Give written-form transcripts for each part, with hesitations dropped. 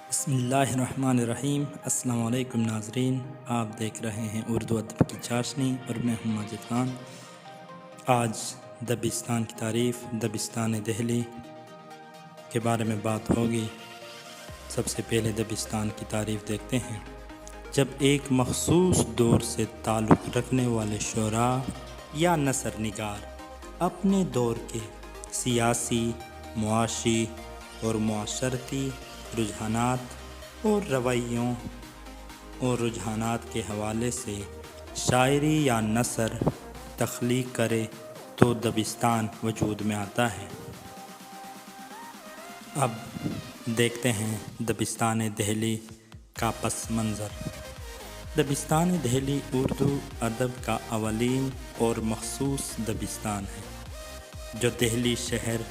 بسم اللہ الرحمن الرحیم۔ السلام علیکم ناظرین، آپ دیکھ رہے ہیں اردو ادب کی چاشنی اور میں ہوں ماجد خان۔ آج دبستان کی تعریف، دبستان دہلی کے بارے میں بات ہوگی۔ سب سے پہلے دبستان کی تعریف دیکھتے ہیں۔ جب ایک مخصوص دور سے تعلق رکھنے والے شعراء یا نثر نگار اپنے دور کے سیاسی، معاشی اور معاشرتی رجحانات اور رویوں اور رجحانات کے حوالے سے شاعری یا نثر تخلیق کرے تو دبستان وجود میں آتا ہے۔ اب دیکھتے ہیں دبستان دہلی کا پس منظر۔ دبستان دہلی اردو ادب کا اولین اور مخصوص دبستان ہے جو دہلی شہر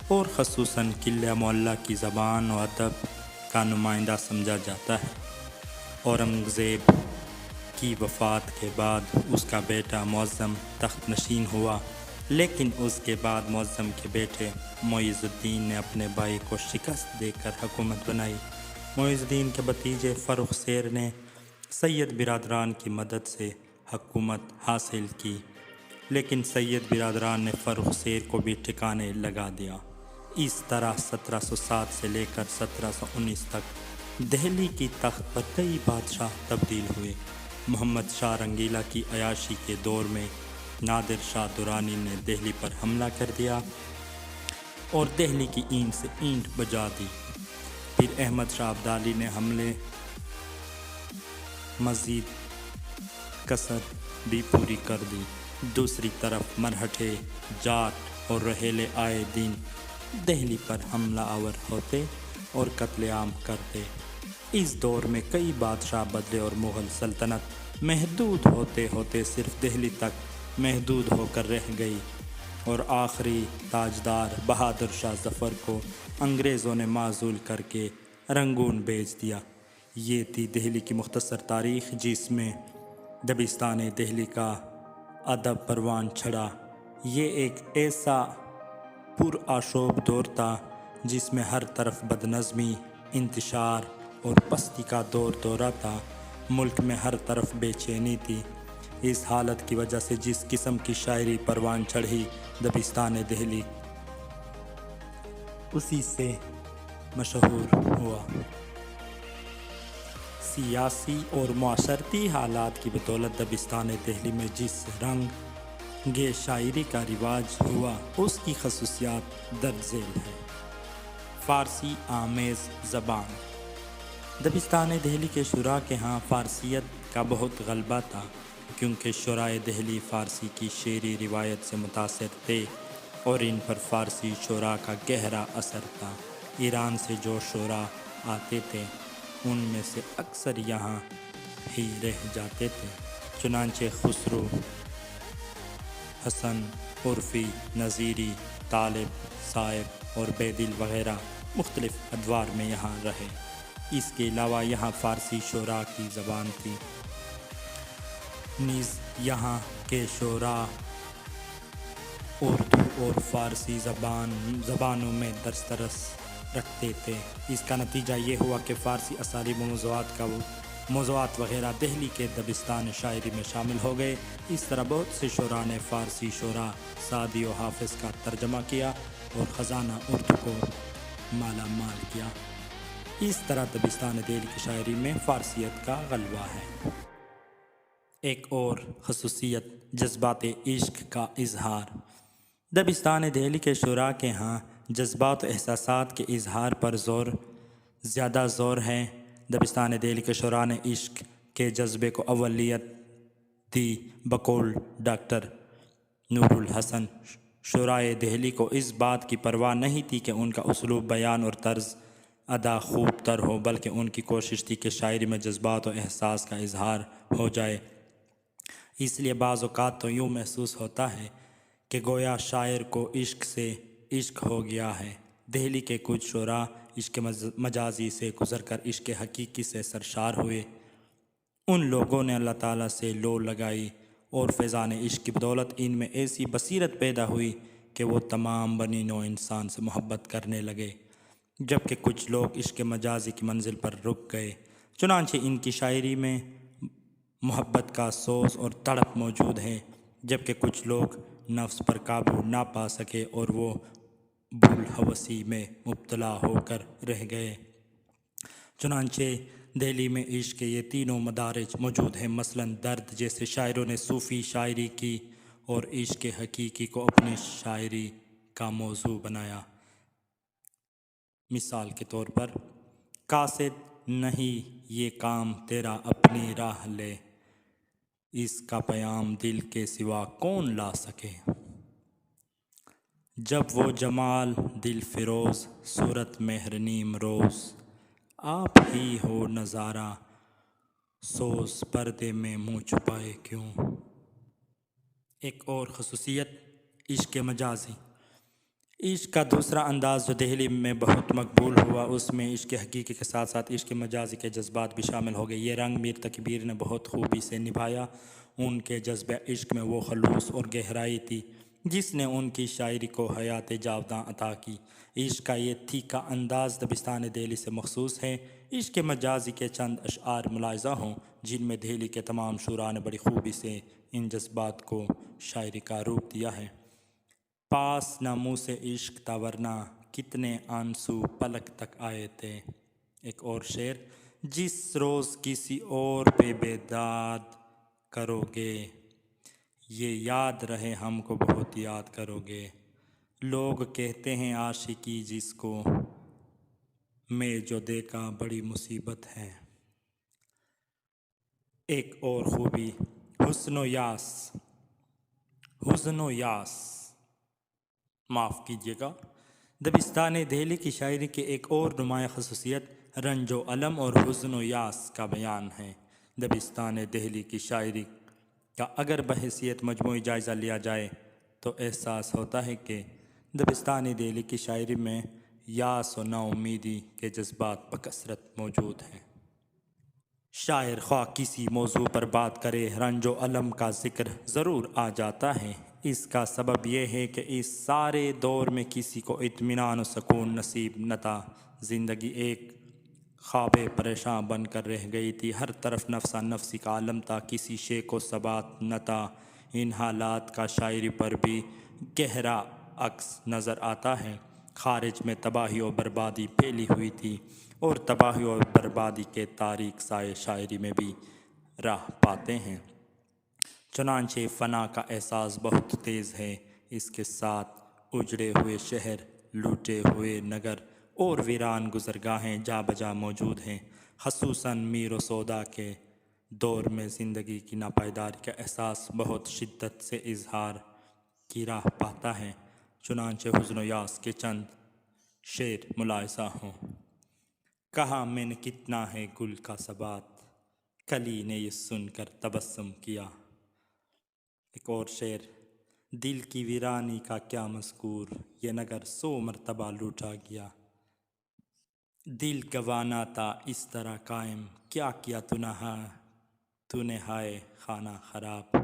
اور خصوصاً قلعہ معلیٰ کی زبان و ادب کا نمائندہ سمجھا جاتا ہے۔ اورنگزیب کی وفات کے بعد اس کا بیٹا معظم تخت نشین ہوا، لیکن اس کے بعد معظم کے بیٹے معیز الدین نے اپنے بھائی کو شکست دے کر حکومت بنائی۔ معیز الدین کے بھتیجے فرخ سیر نے سید برادران کی مدد سے حکومت حاصل کی، لیکن سید برادران نے فرخ سیر کو بھی ٹھکانے لگا دیا۔ اس طرح 1707 سے لے کر 1719 تک دہلی کی تخت پر کئی بادشاہ تبدیل ہوئے۔ محمد شاہ رنگیلا کی عیاشی کے دور میں نادر شاہ درانی نے دہلی پر حملہ کر دیا اور دہلی کی اینٹ سے اینٹ بجا دی۔ پھر احمد شاہ ابدالی نے حملے مزید کثرت بھی پوری کر دی۔ دوسری طرف مرہٹے، جاٹ اور روہیلے آئے دن دہلی پر حملہ آور ہوتے اور قتل عام کرتے۔ اس دور میں کئی بادشاہ بدلے اور مغل سلطنت محدود ہوتے ہوتے صرف دہلی تک محدود ہو کر رہ گئی اور آخری تاجدار بہادر شاہ ظفر کو انگریزوں نے معزول کر کے رنگون بھیج دیا۔ یہ تھی دہلی کی مختصر تاریخ، جس میں دبستان دہلی کا ادب پروان چڑھا۔ یہ ایک ایسا پرآشوب دور تھا جس میں ہر طرف بدنظمی، انتشار اور پستی کا دور دورہ تھا۔ ملک میں ہر طرف بے چینی تھی۔ اس حالت کی وجہ سے جس قسم کی شاعری پروان چڑھی، دبستان دہلی اسی سے مشہور ہوا۔ سیاسی اور معاشرتی حالات کی بدولت دبستان دہلی میں جس رنگ شاعری کا رواج ہوا، اس کی خصوصیات درج ذیل ہے۔ فارسی آمیز زبان۔ دبستان دہلی کے شعراء کے ہاں فارسیت کا بہت غلبہ تھا، کیونکہ شعراء دہلی فارسی کی شعری روایت سے متاثر تھے اور ان پر فارسی شعراء کا گہرا اثر تھا۔ ایران سے جو شعراء آتے تھے ان میں سے اکثر یہاں ہی رہ جاتے تھے، چنانچہ خسرو، حسن، عرفی، نظیری، طالب، صائب اور بیدل وغیرہ مختلف ادوار میں یہاں رہے۔ اس کے علاوہ یہاں فارسی شعراء کی زبان تھی، نیز یہاں کے شعراء اردو اور فارسی زبانوں میں دسترس رکھتے تھے۔ اس کا نتیجہ یہ ہوا کہ فارسی اسالیب و موضوعات وغیرہ دہلی کے دبستان شاعری میں شامل ہو گئے۔ اس طرح بہت سے شعراء نے فارسی شعراء سعدی و حافظ کا ترجمہ کیا اور خزانہ اردو کو مالا مال کیا۔ اس طرح دبستان دہلی کی شاعری میں فارسیت کا غلبہ ہے۔ ایک اور خصوصیت جذبات عشق کا اظہار۔ دبستان دہلی کے شعراء کے ہاں جذبات و احساسات کے اظہار پر زیادہ زور ہے۔ دبستان دہلی کے شعراء نے عشق کے جذبے کو اولویت دی۔ بقول ڈاکٹر نور الحسن، شعراء دہلی کو اس بات کی پرواہ نہیں تھی کہ ان کا اسلوب بیان اور طرز ادا خوب تر ہو، بلکہ ان کی کوشش تھی کہ شاعری میں جذبات و احساس کا اظہار ہو جائے۔ اس لیے بعض اوقات تو یوں محسوس ہوتا ہے کہ گویا شاعر کو عشق سے عشق ہو گیا ہے۔ دہلی کے کچھ شعراء عشق مجازی سے گزر کر عشق حقیقی سے سرشار ہوئے۔ ان لوگوں نے اللہ تعالیٰ سے لو لگائی اور فیضان عشق کی بدولت ان میں ایسی بصیرت پیدا ہوئی کہ وہ تمام بنی نوع انسان سے محبت کرنے لگے۔ جبکہ کچھ لوگ عشق مجازی کی منزل پر رک گئے۔ چنانچہ ان کی شاعری میں محبت کا سوز اور تڑپ موجود ہے، جبکہ کچھ لوگ نفس پر قابو نہ پا سکے اور وہ بھول-ہوسی میں مبتلا ہو کر رہ گئے۔ چنانچہ دہلی میں عشق کے یہ تینوں مدارج موجود ہیں۔ مثلاً درد جیسے شاعروں نے صوفی شاعری کی اور عشق حقیقی کو اپنی شاعری کا موضوع بنایا۔ مثال کے طور پر، قاصد نہیں یہ کام تیرا اپنی راہ لے، اس کا پیام دل کے سوا کون لا سکے۔ جب وہ جمال دل فروز، صورت مہر نیم روز، آپ ہی ہو نظارہ سوز، پردے میں منہ چھپائے کیوں۔ ایک اور خصوصیت عشق مجازی۔ عشق کا دوسرا انداز جو دہلی میں بہت مقبول ہوا، اس میں عشق حقیقی کے ساتھ ساتھ عشق مجازی کے جذبات بھی شامل ہو گئے۔ یہ رنگ میر تقی بیر نے بہت خوبی سے نبھایا۔ ان کے جذبہ عشق میں وہ خلوص اور گہرائی تھی جس نے ان کی شاعری کو حیات جاوداں عطا کی۔ عشق کا یہ تھیکا انداز دبستان دہلی سے مخصوص ہے۔ عشق مجازی کے چند اشعار ملاحظہ ہوں جن میں دہلی کے تمام شعراء نے بڑی خوبی سے ان جذبات کو شاعری کا روپ دیا ہے۔ پاس نہ منہ سے عشق تھا ورنہ کتنے آنسو پلک تک آئے تھے۔ ایک اور شعر، جس روز کسی اور پہ بیداد کرو گے، یہ یاد رہے ہم کو بہت یاد کرو گے۔ لوگ کہتے ہیں عاشقی جس کو، میں جو دیکھا بڑی مصیبت ہے۔ ایک اور خوبی، حسن و یاس۔ حزن و یاس، معاف کیجیے گا، دبستان دہلی کی شاعری کی ایک اور نمایاں خصوصیت رنج و الم اور حزن و یاس کا بیان ہے۔ دبستان دہلی کی شاعری کا اگر بحیثیت مجموعی جائزہ لیا جائے تو احساس ہوتا ہے کہ دبستان دہلی کی شاعری میں یاس و نا امیدی کے جذبات بکثرت موجود ہیں۔ شاعر خواہ کسی موضوع پر بات کرے، رنج و الم کا ذکر ضرور آ جاتا ہے۔ اس کا سبب یہ ہے کہ اس سارے دور میں کسی کو اطمینان و سکون نصیب نہ تھا۔ زندگی ایک خواب پریشاں بن کر رہ گئی تھی، ہر طرف نفسا نفسی کا عالم تھا، کسی شے کو ثبات نہ تھا۔ ان حالات کا شاعری پر بھی گہرا عکس نظر آتا ہے۔ خارج میں تباہی و بربادی پھیلی ہوئی تھی اور تباہی و بربادی کے تاریک سائے شاعری میں بھی راہ پاتے ہیں۔ چنانچہ فنا کا احساس بہت تیز ہے، اس کے ساتھ اجڑے ہوئے شہر، لوٹے ہوئے نگر اور ویران گزرگاہیں جا بجا موجود ہیں۔ خصوصاً میر و سودا کے دور میں زندگی کی ناپائیداری کا احساس بہت شدت سے اظہار کی راہ پاتا ہے۔ چنانچہ حزن و یاس کے چند شعر ملاحظہ ہوں۔ کہا میں نے کتنا ہے گل کا ثبات، کلی نے یہ سن کر تبسم کیا۔ ایک اور شعر، دل کی ویرانی کا کیا مذکور، یہ نگر 100 مرتبہ لوٹا گیا۔ دل گنوانا تھا اس طرح قائم، کیا کیا تو نے ہائے خانہ خراب۔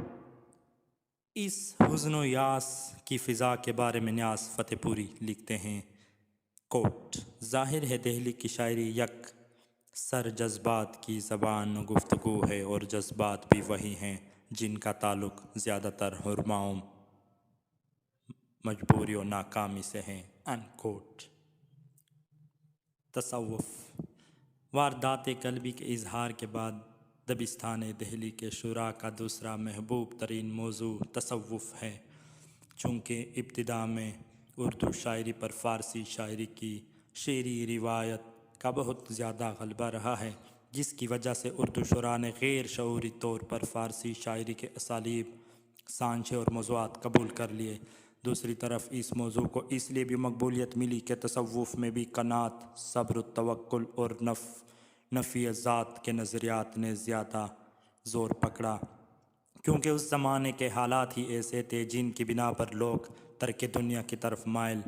اس حزن و یاس کی فضا کے بارے میں نیاز فتح پوری لکھتے ہیں، کوٹ، ظاہر ہے دہلی کی شاعری یک سر جذبات کی زبان و گفتگو ہے اور جذبات بھی وہی ہیں جن کا تعلق زیادہ تر حرماؤں، مجبوری و ناکامی سے ہے۔ کوٹ۔ تصوف، واردات قلبی کے اظہار کے بعد دبستان دہلی کے شعراء کا دوسرا محبوب ترین موضوع تصوف ہے۔ چونکہ ابتدا میں اردو شاعری پر فارسی شاعری کی شعری روایت کا بہت زیادہ غلبہ رہا ہے، جس کی وجہ سے اردو شعراء نے غیر شعوری طور پر فارسی شاعری کے اسالیب، سانچے اور موضوعات قبول کر لیے۔ دوسری طرف اس موضوع کو اس لیے بھی مقبولیت ملی کہ تصوف میں بھی قناعت، صبر و توکل اور نفی ذات کے نظریات نے زیادہ زور پکڑا، کیونکہ اس زمانے کے حالات ہی ایسے تھے جن کی بنا پر لوگ ترک دنیا کی طرف مائل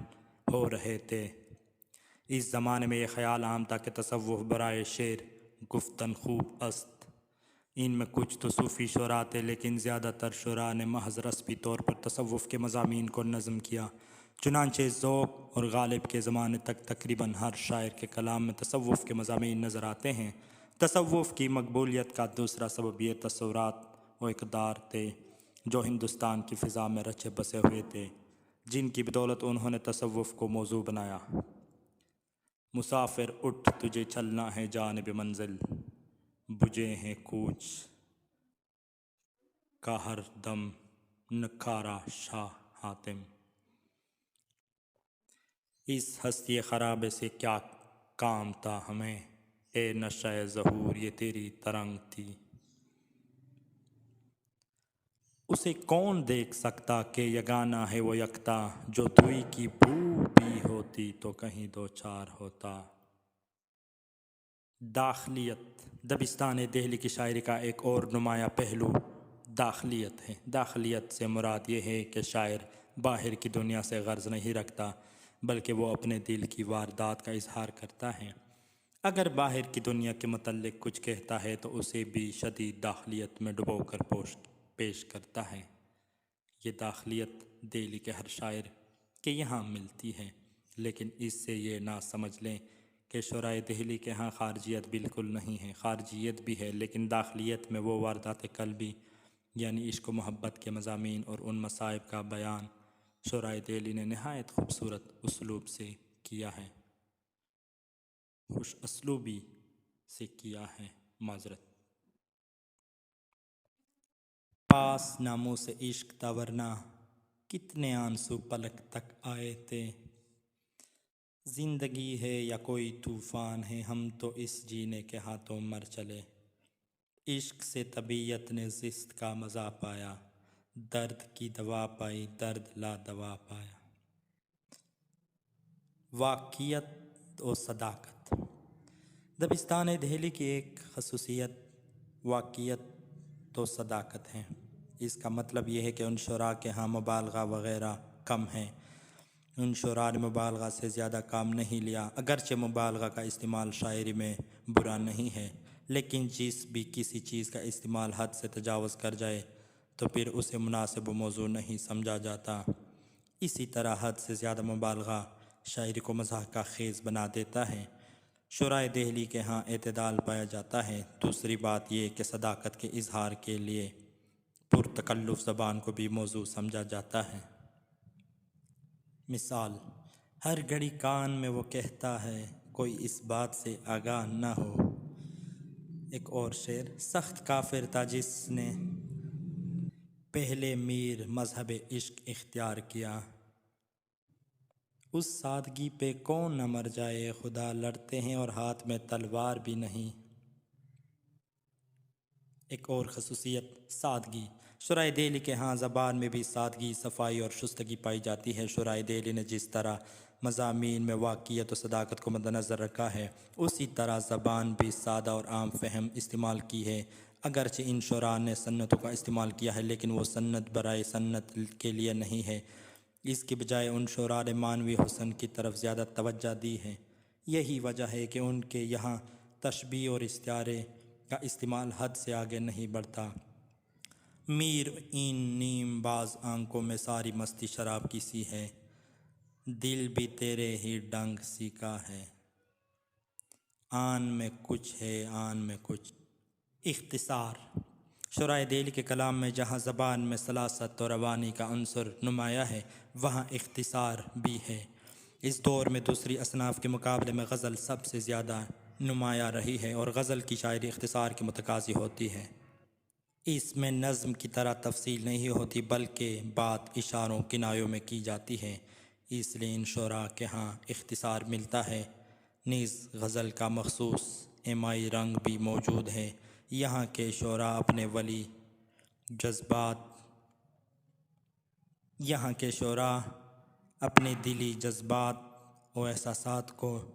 ہو رہے تھے۔ اس زمانے میں یہ خیال عام تھا کہ تصوف برائے شعر گفتن خوب است۔ ان میں کچھ تو صوفی شعراء تھے، لیکن زیادہ تر شعراء نے محض رسمی طور پر تصوف کے مضامین کو نظم کیا۔ چنانچہ ذوق اور غالب کے زمانے تک تقریباً ہر شاعر کے کلام میں تصوف کے مضامین نظر آتے ہیں۔ تصوف کی مقبولیت کا دوسرا سبب یہ تصورات و اقدار تھے جو ہندوستان کی فضا میں رچے بسے ہوئے تھے، جن کی بدولت انہوں نے تصوف کو موضوع بنایا۔ مسافر اٹھ تجھے چلنا ہے جانب منزل، بجے ہیں کوچ کا ہر دم نکھارا شاہ حاتم۔ اس ہستی خرابے سے کیا کام تھا ہمیں، اے نشہ ظہور یہ تیری ترنگ تھی۔ اسے کون دیکھ سکتا کہ یگانہ ہے وہ یکتا، جو دوئی کی بو بھی ہوتی تو کہیں دو چار ہوتا۔ داخلیت دبستان دہلی کی شاعری کا ایک اور نمایاں پہلو داخلیت ہے۔ داخلیت سے مراد یہ ہے کہ شاعر باہر کی دنیا سے غرض نہیں رکھتا، بلکہ وہ اپنے دل کی واردات کا اظہار کرتا ہے۔ اگر باہر کی دنیا کے متعلق کچھ کہتا ہے تو اسے بھی شدید داخلیت میں ڈبو کر پیش کرتا ہے۔ یہ داخلیت دہلی کے ہر شاعر کے یہاں ملتی ہے، لیکن اس سے یہ نہ سمجھ لیں کہ شعرائے دہلی کے ہاں خارجیت بالکل نہیں ہے۔ خارجیت بھی ہے، لیکن داخلیت میں وہ واردات قلبی یعنی عشق و محبت کے مضامین اور ان مصائب کا بیان شعرائے دہلی نے نہایت خوبصورت اسلوب سے کیا ہے، خوش اسلوبی سے کیا ہے۔ معذرت پاس ناموں سے عشق تھا ورنہ کتنے آنسو پلک تک آئے تھے۔ زندگی ہے یا کوئی طوفان ہے، ہم تو اس جینے کے ہاتھوں مر چلے۔ عشق سے طبیعت نے زست کا مزہ پایا، درد کی دوا پائی درد لا دوا پایا۔ واقعیت و صداقت دبستان دہلی کی ایک خصوصیت واقعیت و صداقت ہے۔ اس کا مطلب یہ ہے کہ ان شعراء کے ہاں مبالغہ وغیرہ کم ہے۔ ان شعراء نے مبالغہ سے زیادہ کام نہیں لیا، اگرچہ مبالغہ کا استعمال شاعری میں برا نہیں ہے، لیکن جس بھی کسی چیز کا استعمال حد سے تجاوز کر جائے تو پھر اسے مناسب و موزوں نہیں سمجھا جاتا۔ اسی طرح حد سے زیادہ مبالغہ شاعری کو مزاح کا خیز بنا دیتا ہے۔ شعرائے دہلی کے ہاں اعتدال پایا جاتا ہے۔ دوسری بات یہ کہ صداقت کے اظہار کے لیے پرتکلف زبان کو بھی موضوع سمجھا جاتا ہے۔ مثال، ہر گھڑی کان میں وہ کہتا ہے کوئی اس بات سے آگاہ نہ ہو۔ ایک اور شعر، سخت کافر تھا جس نے پہلے میر مذہب عشق اختیار کیا، اس سادگی پہ کون نہ مر جائے خدا، لڑتے ہیں اور ہاتھ میں تلوار بھی نہیں۔ ایک اور خصوصیت سادگی، شعرائے دہلی کے ہاں زبان میں بھی سادگی، صفائی اور شستگی پائی جاتی ہے۔ شعرائے دہلی نے جس طرح مضامین میں واقعیت و صداقت کو مد نظر رکھا ہے، اسی طرح زبان بھی سادہ اور عام فہم استعمال کی ہے۔ اگرچہ ان شعراء نے سنتوں کا استعمال کیا ہے، لیکن وہ سنت برائے سنت کے لیے نہیں ہے، اس کی بجائے ان شعراء نے معنوی حسن کی طرف زیادہ توجہ دی ہے۔ یہی وجہ ہے کہ ان کے یہاں تشبیہ اور استعارے کا استعمال حد سے آگے نہیں بڑھتا۔ میر این نیم باز آنکھوں میں ساری مستی شراب کی سی ہے، دل بھی تیرے ہی ڈنگ سی کا ہے، آن میں کچھ ہے آن میں کچھ۔ اختصار، شعرائے دہلی کے کلام میں جہاں زبان میں سلاست و روانی کا عنصر نمایاں ہے، وہاں اختصار بھی ہے۔ اس دور میں دوسری اصناف کے مقابلے میں غزل سب سے زیادہ نمایاں رہی ہے، اور غزل کی شاعری اختصار کی متقاضی ہوتی ہے۔ اس میں نظم کی طرح تفصیل نہیں ہوتی، بلکہ بات اشاروں کنایوں میں کی جاتی ہے، اس لیے ان شعراء کے ہاں اختصار ملتا ہے۔ نیز غزل کا مخصوص ایمائی رنگ بھی موجود ہے۔ یہاں کے شعراء اپنے دلی جذبات و احساسات کو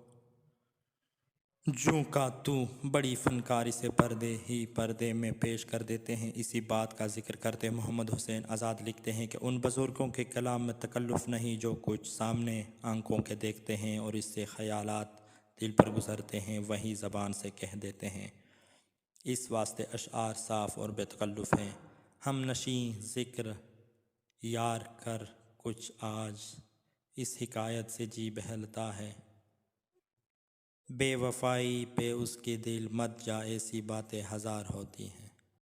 جوں کا توں بڑی فنکاری سے پردے ہی پردے میں پیش کر دیتے ہیں۔ اسی بات کا ذکر کرتے محمد حسین آزاد لکھتے ہیں کہ ان بزرگوں کے کلام میں تکلف نہیں جو کچھ سامنے آنکھوں کے دیکھتے ہیں اور اس سے خیالات دل پر گزرتے ہیں وہی زبان سے کہہ دیتے ہیں۔ اس واسطے اشعار صاف اور بے تکلف ہیں۔ ہم نشیں ذکر یار کر کچھ آج، اس حکایت سے جی بہلتا ہے، بے وفائی پہ اس کے دل مت جا، ایسی باتیں ہزار ہوتی ہیں۔